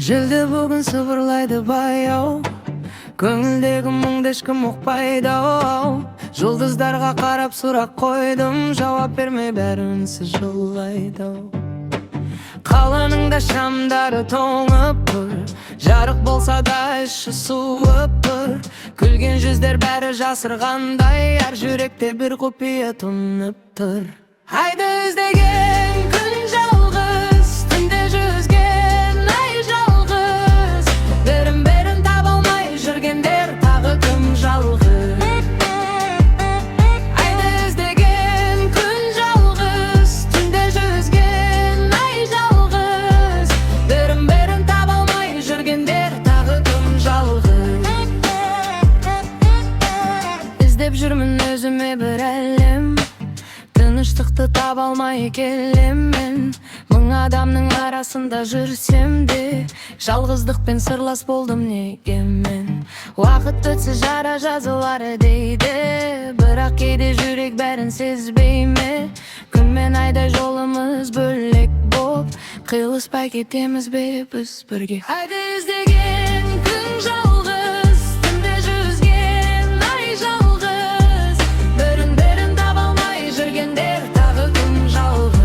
Желді бүгін сыбырлайды баяу, көңілдегі мұңды ешкім ұқпайды ау. Жұлдыздарға қарап сұрақ қойдым, жауап бермей бәрі үнсіз жылайды ау. Қаланың да шамдары тоңып тұр, жарық болса да іші суып тұр. Күлген жүздер бәрі жасырғандай, әр жүректе бір құпия тұнып тұр. Айды іздеген күн жалғыз, түнде жүзген ай жалғыз. Бірін таба алмай жүргендер тағы кім жалғыз. Айды іздеген күн жалғыз, түнде жүзген ай жалғыз. Бірін таба алмай жүргендер тағы кім жалғыз. Іздеп жүрмін өзіме бір әлем, тыныштықты таба алмай келемін. Мың адамның арасында жүрсем де, жалғыздықпен сырлас болдым неге мен. Уақыт өтсе жара жазылар дейді, бірақ кейде жүрек бәрін сезбей ме. Күн мен айдай жолымыз бөлек боп, қиылыспай кетеміз бе біз бірге. Айды іздеген күн жалғыз, түнде жүзген ай жалғыз. Бірін таба алмай жүргендер тағы кім жалғыз.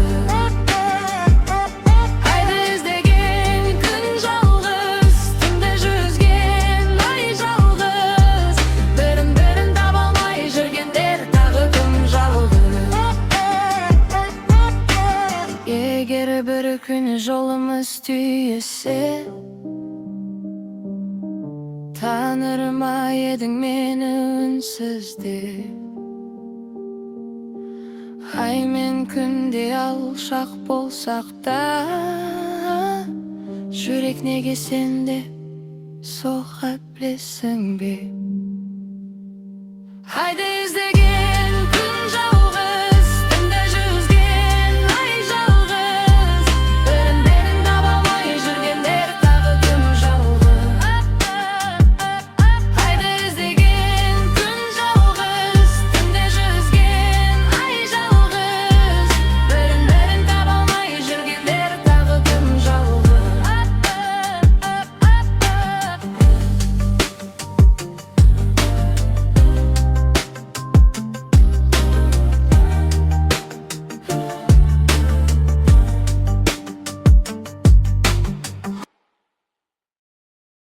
Айды іздеген күн жалғыз, түнде жүзген ай жалғыз. Бірін таба алмай жүргендер тағы кім жалғыз. Егер бір күні жолымыз түйісе, таныр ма едің мені үнсіз деп? Ай мен күнде алшақ болсақ та, жүрек неге сенде соға білесің бе? Айды